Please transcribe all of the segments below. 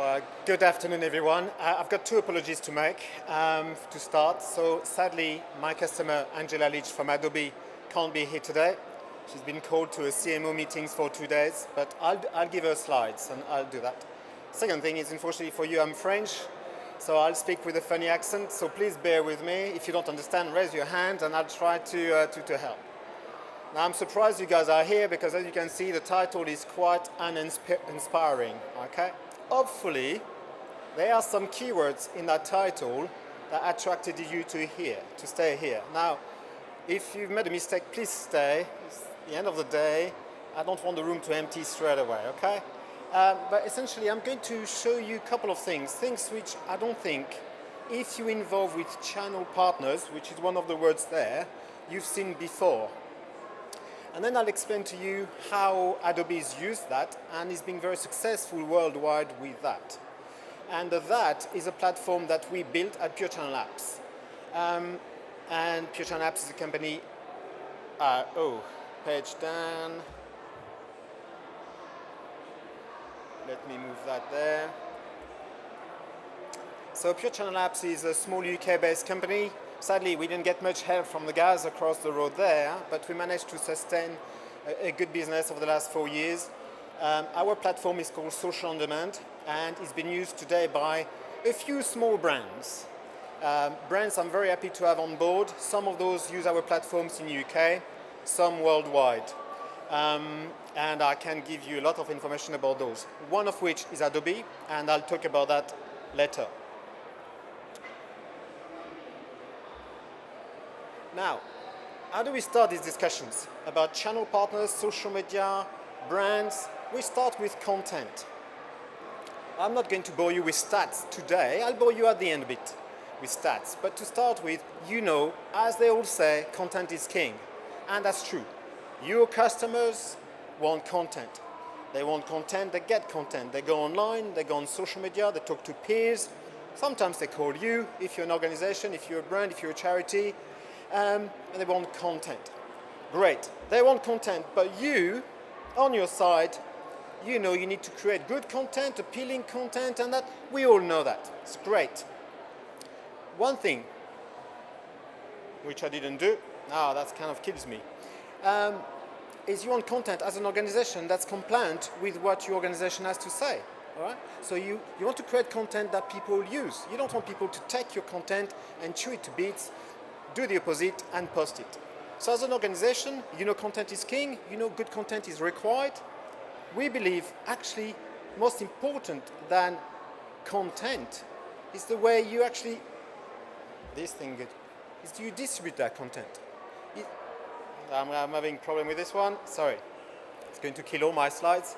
Well, good afternoon, everyone. I've got two apologies to make to start. So sadly, my customer, Angela Leach from Adobe, can't be here today. She's been called to a CMO meetings for 2 days, but I'll give her slides and I'll do that. Second thing is, unfortunately for you, I'm French, so I'll speak with a funny accent, so please bear with me. If you don't understand, raise your hand and I'll try to help. Now, I'm surprised you guys are here because, as you can see, the title is quite uninspiring, okay? Hopefully, there are some keywords in that title that attracted you to stay here. Now, if you've made a mistake, please stay. It's the end of the day. I don't want the room to empty straight away, okay? But essentially, I'm going to show you a couple of things which I don't think, if you involve with channel partners, which is one of the words there, you've seen before. And then I'll explain to you how Adobe's used that and is being very successful worldwide with that. And that is a platform that we built at Pure Channel Apps. And Pure Channel Apps is a company, page down. Let me move that there. So Pure Channel Apps is a small UK-based company. Sadly, we didn't get much help from the guys across the road there, but we managed to sustain a good business over the last 4 years. Our platform is called Social On Demand, and it's been used today by a few small brands. Brands I'm very happy to have on board. Some of those use our platforms in the UK, some worldwide. And I can give you a lot of information about those. One of which is Adobe, and I'll talk about that later. Now, how do we start these discussions about channel partners, social media, brands? We start with content. I'm not going to bore you with stats today. I'll bore you at the end a bit with stats. But to start with, as they all say, content is king. And that's true. Your customers want content. They want content, they get content. They go online, they go on social media, they talk to peers. Sometimes they call you, if you're an organization, if you're a brand, if you're a charity. And they want content. Great, they want content, but you, on your side, you need to create good content, appealing content, and that, we all know that. It's great. One thing, which I didn't do, that kind of kills me, is you want content as an organization that's compliant with what your organization has to say. All right? So you want to create content that people use. You don't want people to take your content and chew it to bits, do the opposite, and post it. So as an organization, content is king, good content is required. We believe, actually, most important than content is the way you actually, is you distribute that content. I'm having a problem with this one, sorry. It's going to kill all my slides.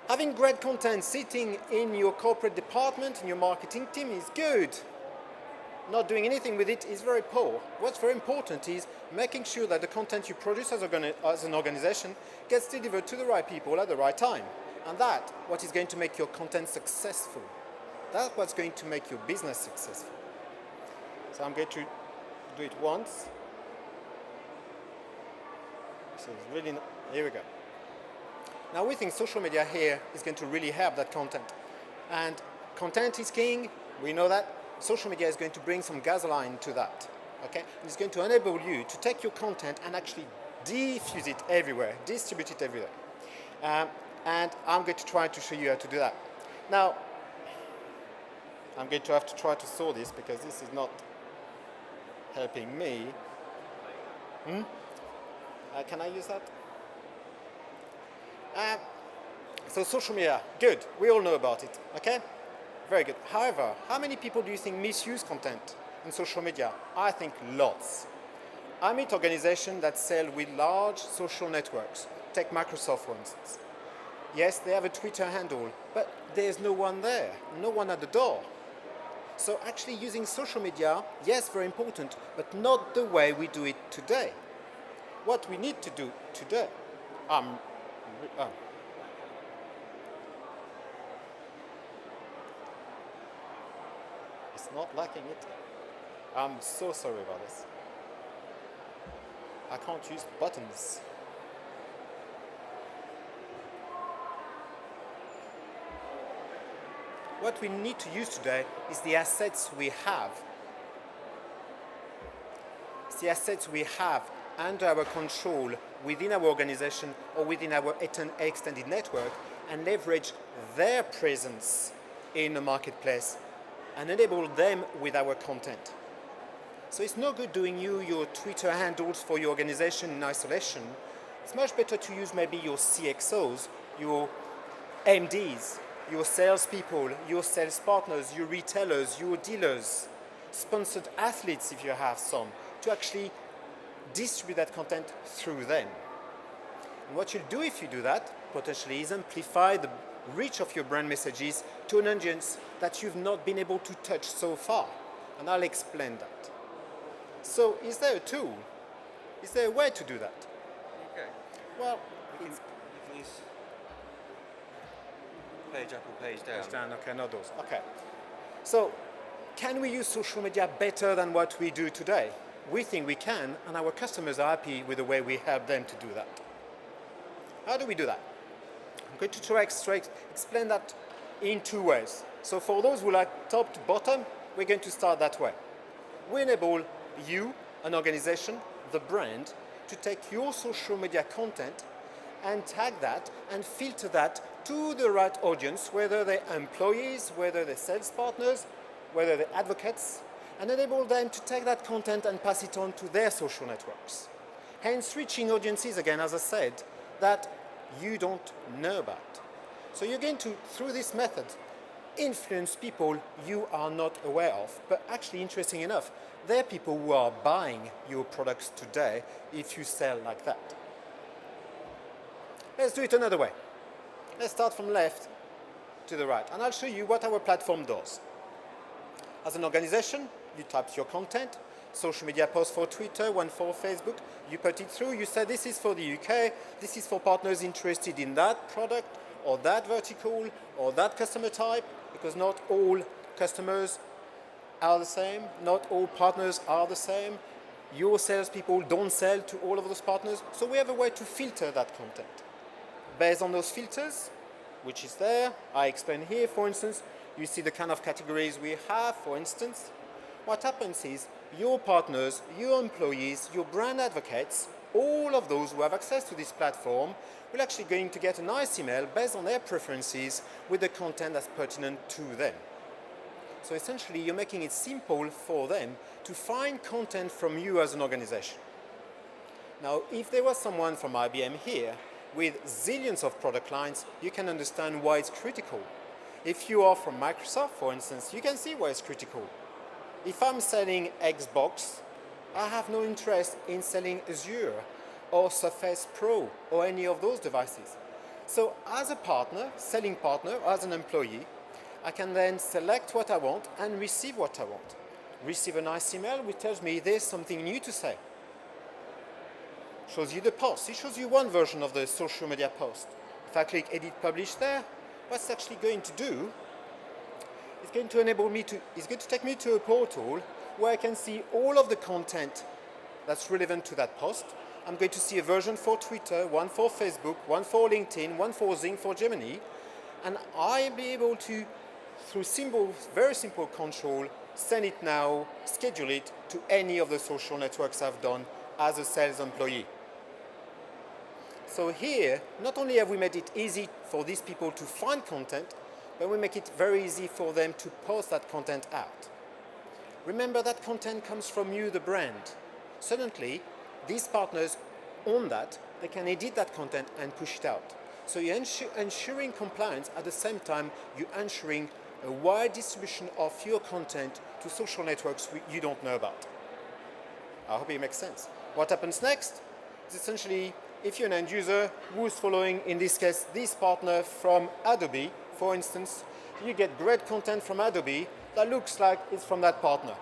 Having great content sitting in your corporate department, in your marketing team is good. Not doing anything with it is very poor. What's very important is making sure that the content you produce as an organization gets delivered to the right people at the right time. And that's what is going to make your content successful. That's what's going to make your business successful. So I'm going to do it once. So it's really, here we go. Now we think social media here is going to really help that content. And content is king, we know that. Social media is going to bring some gasoline to that, okay? And it's going to enable you to take your content and actually diffuse it everywhere, distribute it everywhere. And I'm going to try to show you how to do that. Now, I'm going to have to try to solve this because this is not helping me. Can I use that? So social media, good. We all know about it, okay? Very good. However, how many people do you think misuse content in social media? I think lots. I meet organizations that sell with large social networks. Take Microsoft, for instance. Yes, they have a Twitter handle, but there's no one there, no one at the door. So actually using social media, yes, very important, but not the way we do it today. What we need to do today, it's not liking it. I'm so sorry about this. I can't use buttons. what we need to use today is the assets we have. It's the assets we have under our control within our organization or within our extended network, and leverage their presence in the marketplace and enable them with our content. So it's no good doing your Twitter handles for your organization in isolation. It's much better to use maybe your CXOs, your MDs, your salespeople, your sales partners, your retailers, your dealers, sponsored athletes if you have some, to actually distribute that content through them. And what you'll do if you do that, potentially, is amplify the reach of your brand messages to an audience that you've not been able to touch so far. And I'll explain that. So is there a tool? Is there a way to do that? Okay. Well, You can use page up or page down. page down, okay, not those. Okay. So can we use social media better than what we do today? We think we can, and our customers are happy with the way we help them to do that. How do we do that? I'm going to try to explain that in two ways. So for those who like top to bottom, we're going to start that way. We enable you, an organization, the brand, to take your social media content and tag that and filter that to the right audience, whether they're employees, whether they're sales partners, whether they're advocates, and enable them to take that content and pass it on to their social networks. Hence reaching audiences, again, as I said, that you don't know about. So you're going to, through this method, influence people you are not aware of. But actually, interesting enough, they're people who are buying your products today if you sell like that. Let's do it another way. Let's start from left to the right, and I'll show you what our platform does. As an organization, you type your content, social media post for Twitter, one for Facebook, you put it through, you say this is for the UK, this is for partners interested in that product or that vertical or that customer type, because not all customers are the same, not all partners are the same. Your salespeople don't sell to all of those partners, so we have a way to filter that content. Based on those filters, which is there, I explain here, for instance, you see the kind of categories we have, for instance. What happens is your partners, your employees, your brand advocates, all of those who have access to this platform will actually going to get a nice email based on their preferences with the content that's pertinent to them. So essentially, you're making it simple for them to find content from you as an organization. Now, if there was someone from IBM here with zillions of product lines, you can understand why it's critical. If you are from Microsoft, for instance, you can see why it's critical. If I'm selling Xbox, I have no interest in selling Azure or Surface Pro or any of those devices. So as a partner, selling partner, as an employee, I can then select what I want and receive what I want. Receive a nice email which tells me there's something new to say. Shows you the post. It shows you one version of the social media post. If I click Edit Publish there, what's it actually going to do? It's going to enable me to, it's going to take me to a portal where I can see all of the content that's relevant to that post. I'm going to see a version for Twitter, one for Facebook, one for LinkedIn, one for Zing for Germany, and I'll be able to, through very simple control, send it now, schedule it to any of the social networks I've done as a sales employee. So here, not only have we made it easy for these people to find content, but we make it very easy for them to post that content out. Remember, that content comes from you, the brand. Suddenly, these partners own that. They can edit that content and push it out. So you're ensuring compliance. At the same time, you're ensuring a wide distribution of your content to social networks you don't know about. I hope it makes sense. What happens next is essentially, if you're an end user who's following, in this case, this partner from Adobe, for instance, you get great content from Adobe that looks like it's from that partner.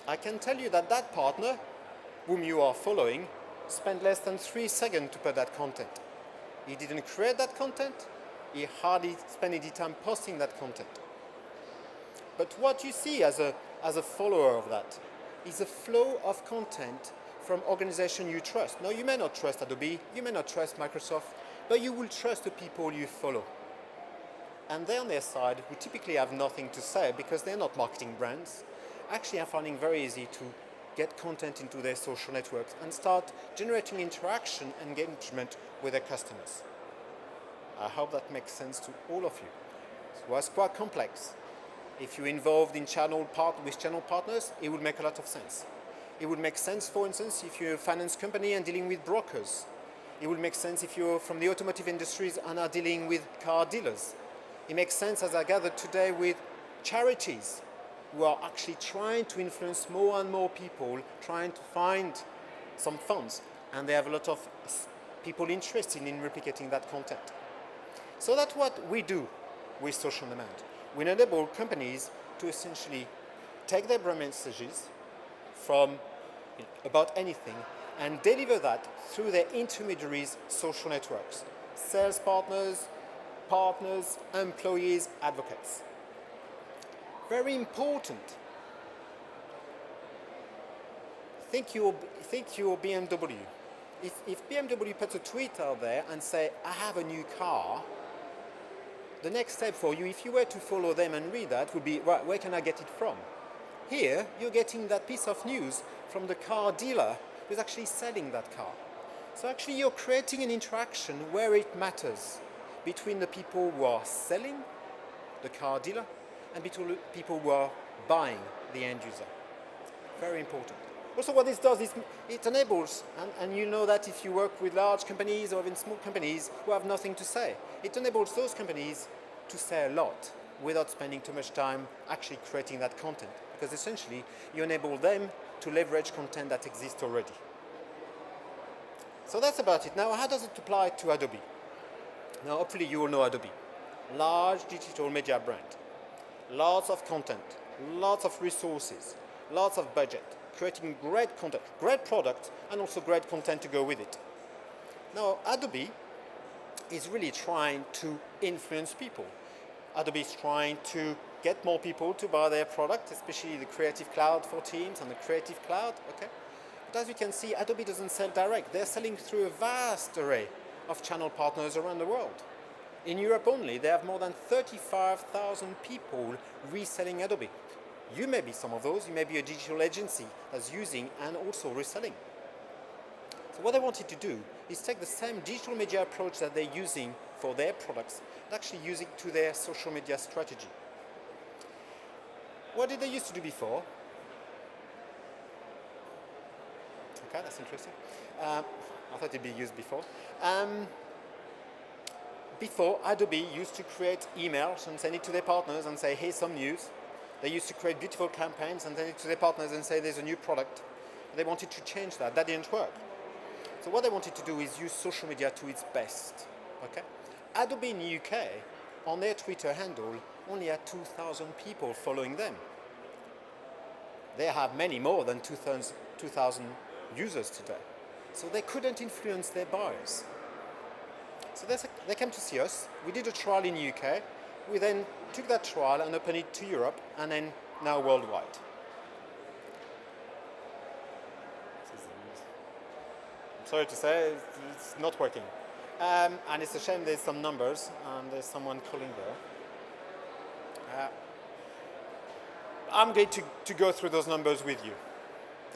I can tell you that that partner, whom you are following, spent less than 3 seconds to put that content. He didn't create that content. He hardly spent any time posting that content. But what you see as a follower of that is a flow of content from organizations you trust. Now, you may not trust Adobe, you may not trust Microsoft, but you will trust the people you follow. and they on their side, who typically have nothing to say because they're not marketing brands, actually are finding very easy to get content into their social networks and start generating interaction and engagement with their customers. I hope that makes sense to all of you. It was quite complex. If you're involved in with channel partners, it would make a lot of sense. It would make sense, for instance, if you're a finance company and dealing with brokers. It would make sense if you're from the automotive industries and are dealing with car dealers. It makes sense, as I gathered today, with charities who are actually trying to influence more and more people, trying to find some funds, and they have a lot of people interested in replicating that content. So that's what we do with social demand. We enable companies to essentially take their brand messages from about anything and deliver that through their intermediaries' social networks, sales partners, employees, advocates. Very important. Think your BMW. If BMW puts a tweet out there and say, I have a new car, the next step for you, if you were to follow them and read that, would be, right, where can I get it from? Here, you're getting that piece of news from the car dealer who's actually selling that car. So actually, you're creating an interaction where it matters between the people who are selling, the car dealer, and between people who are buying, the end user. Very important. Also, what this does is it enables, and you know that if you work with large companies or even small companies who have nothing to say, it enables those companies to say a lot without spending too much time actually creating that content. Because essentially, you enable them to leverage content that exists already. So that's about it. Now, how does it apply to Adobe? Now, hopefully you all know Adobe. Large digital media brand. Lots of content, lots of resources, lots of budget, creating great content, great product, and also great content to go with it. Now, Adobe is really trying to influence people. Adobe is trying to get more people to buy their product, especially the Creative Cloud for Teams and the Creative Cloud, okay? But as you can see, Adobe doesn't sell direct. They're selling through a vast array of channel partners around the world. In Europe only, they have more than 35,000 people reselling Adobe. You may be some of those. You may be a digital agency that's using and also reselling. So what they wanted to do is take the same digital media approach that they're using for their products and actually use it to their social media strategy. What did they used to do before? Okay, that's interesting. I thought it'd be used before. Before, Adobe used to create emails and send it to their partners and say, here's some news. They used to create beautiful campaigns and send it to their partners and say, there's a new product. They wanted to change that. That didn't work. So what they wanted to do is use social media to its best. Okay? Adobe in the UK, on their Twitter handle, only had 2,000 people following them. They have many more than 2,000 users today. So they couldn't influence their buyers. So they came to see us. We did a trial in the UK. We then took that trial and opened it to Europe and then now worldwide. I'm sorry to say, it's not working. And it's a shame there's some numbers and there's someone calling there. I'm going to go through those numbers with you.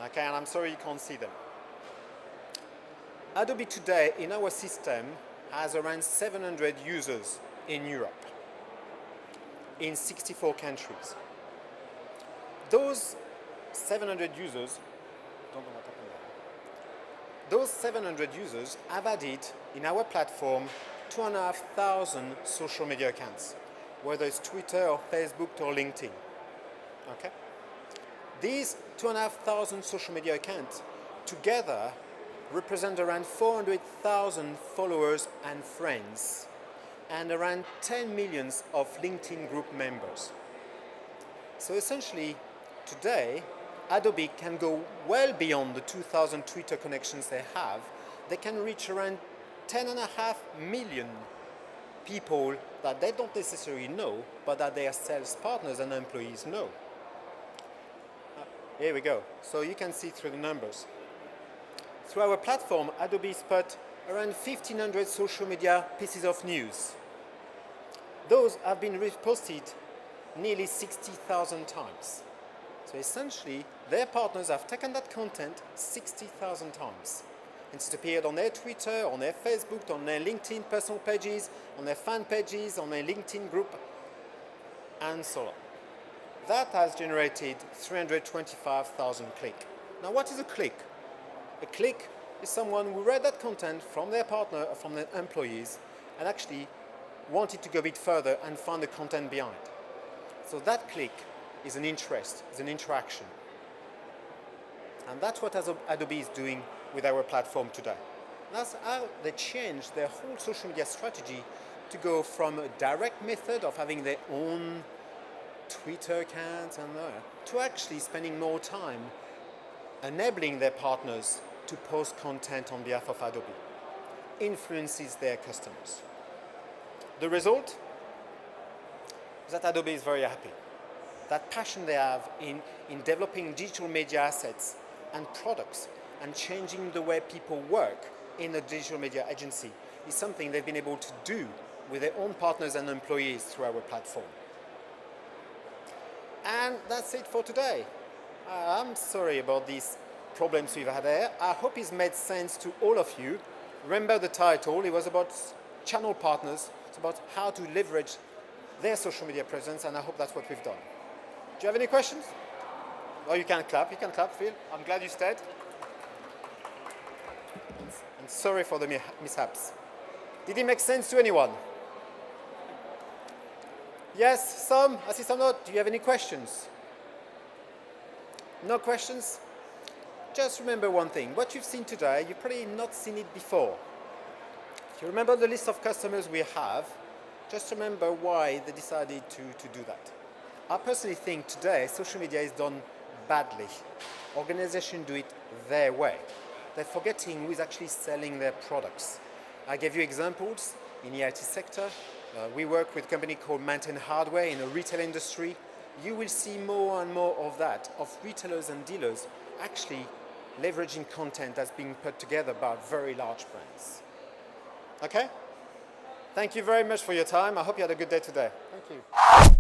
Okay, and I'm sorry you can't see them. Adobe today in our system has around 700 users in Europe, in 64 countries. Those 700 users, don't know what happened there. Those 700 users have added in our platform 2,500 social media accounts, whether it's Twitter or Facebook or LinkedIn. Okay? These 2,500 social media accounts together represent around 400,000 followers and friends, and around 10 million of LinkedIn group members. So essentially, today, Adobe can go well beyond the 2,000 Twitter connections they have. They can reach around 10.5 million people that they don't necessarily know, but that their sales partners and employees know. Here we go. So you can see through the numbers. Through our platform, Adobe put around 1,500 social media pieces of news. those have been reposted nearly 60,000 times. So essentially, their partners have taken that content 60,000 times. It's appeared on their Twitter, on their Facebook, on their LinkedIn personal pages, on their fan pages, on their LinkedIn group, and so on. That has generated 325,000 clicks. Now, what is a click? A click is someone who read that content from their partner or from their employees and actually wanted to go a bit further and find the content behind. So that click is an interest, is an interaction. And that's what Adobe is doing with our platform today. That's how they changed their whole social media strategy to go from a direct method of having their own Twitter account and to actually spending more time enabling their partners to post content on behalf of Adobe, influences their customers. The result is that Adobe is very happy. That passion they have in developing digital media assets and products and changing the way people work in a digital media agency is something they've been able to do with their own partners and employees through our platform. And that's it for today. I'm sorry about these problems we've had there. I hope it's made sense to all of you. Remember the title, it was about channel partners. It's about how to leverage their social media presence, and I hope that's what we've done. Do you have any questions? Oh, you can clap, Phil. I'm glad you stayed. And sorry for the mishaps. Did it make sense to anyone? Yes, some. I see some not. Do you have any questions? No questions? Just remember one thing. What you've seen today, you've probably not seen it before. If you remember the list of customers we have, just remember why they decided to do that. I personally think today social media is done badly. Organizations do it their way. They're forgetting who is actually selling their products. I gave you examples in the IT sector. We work with a company called Maintain Hardware in the retail industry. You will see more and more of that, of retailers and dealers actually leveraging content that's being put together by very large brands. Okay? Thank you very much for your time. I hope you had a good day today. Thank you.